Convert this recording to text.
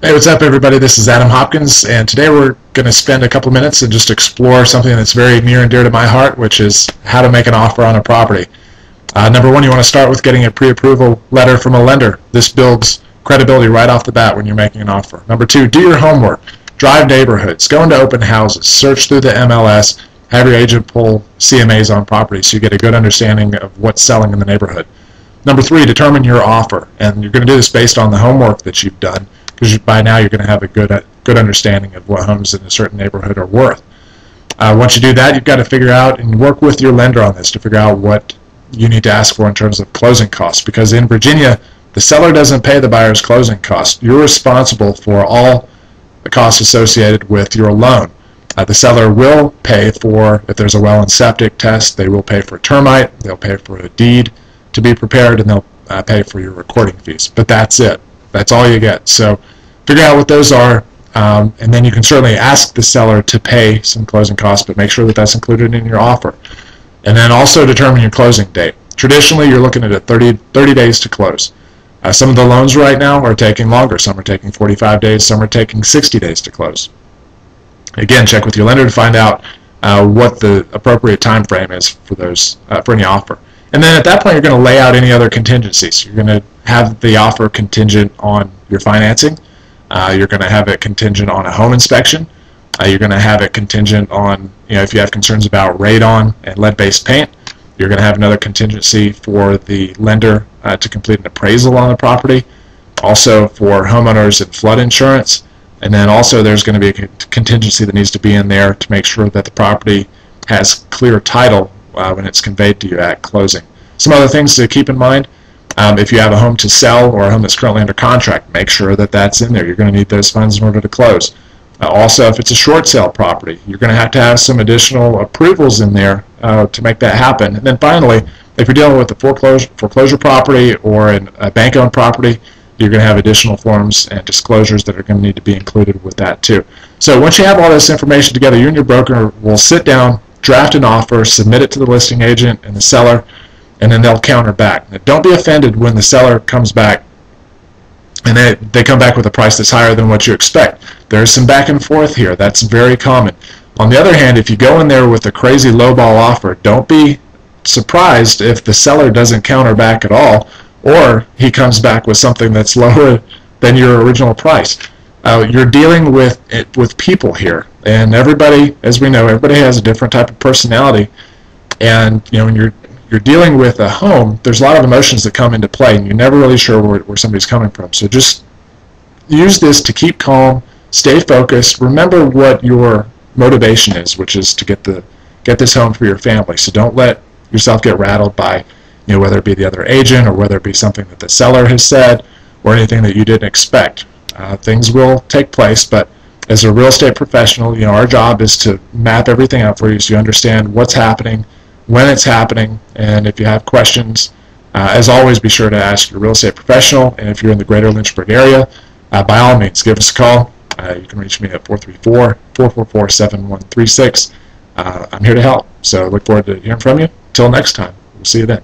Hey, what's up, everybody? This is Adam Hopkins, and today we're going to spend a couple minutes and just explore something that's very near and dear to my heart, which is how to make an offer on a property. Number one, you want to start with getting a pre-approval letter from a lender. This builds credibility right off the bat when you're making an offer. Number two, do your homework. Drive neighborhoods. Go into open houses. Search through the MLS. Have your agent pull CMAs on properties so you get a good understanding of what's selling in the neighborhood. Number three, determine your offer, and you're going to do this based on the homework that you've done, because by now you're going to have a good understanding of what homes in a certain neighborhood are worth. Once you do that, you've got to figure out and work with your lender on this to figure out what you need to ask for in terms of closing costs, because in Virginia, the seller doesn't pay the buyer's closing costs. You're responsible for all the costs associated with your loan. The seller will pay for, if there's a well and septic test, they will pay for a termite, they'll pay for a deed to be prepared, and they'll pay for your recording fees. But that's it. That's all you get. So figure out what those are, and then you can certainly ask the seller to pay some closing costs, but make sure that that's included in your offer. And then also determine your closing date. Traditionally, you're looking at 30 days to close. Some of the loans right now are taking longer. Some are taking 45 days. Some are taking 60 days to close. Again, check with your lender to find out what the appropriate time frame is for those for any offer. And then at that point, you're going to lay out any other contingencies. You're going to have the offer contingent on your financing. You're going to have it contingent on a home inspection. You're going to have it contingent on, if you have concerns about radon and lead-based paint. You're going to have another contingency for the lender to complete an appraisal on the property. Also for homeowners and flood insurance. And then also there's going to be a contingency that needs to be in there to make sure that the property has clear title when it's conveyed to you at closing. Some other things to keep in mind: if you have a home to sell or a home that's currently under contract, make sure that that's in there. You're going to need those funds in order to close. Also, if it's a short sale property, you're going to have some additional approvals in there to make that happen. And then finally, if you're dealing with a foreclosure property or a bank-owned property, you're going to have additional forms and disclosures that are going to need to be included with that too. So once you have all this information together, you and your broker will sit down, draft an offer, submit it to the listing agent and the seller, and then they'll counter back. Now, don't be offended when the seller comes back and they come back with a price that's higher than what you expect. There's some back and forth here. That's very common. On the other hand, if you go in there with a crazy lowball offer, don't be surprised if the seller doesn't counter back at all, or he comes back with something that's lower than your original price. You're dealing with people here, and everybody, as we know, everybody has a different type of personality. And when you're dealing with a home, there's a lot of emotions that come into play, and you're never really sure where somebody's coming from. So just use this to keep calm, stay focused. Remember what your motivation is, which is to get this home for your family. So don't let yourself get rattled by whether it be the other agent or whether it be something that the seller has said or anything that you didn't expect. Things will take place, but as a real estate professional, our job is to map everything out for you so you understand what's happening, when it's happening, and if you have questions, as always, be sure to ask your real estate professional. And if you're in the greater Lynchburg area, by all means, give us a call. You can reach me at 434-444-7136. I'm here to help, so look forward to hearing from you. Until next time, we'll see you then.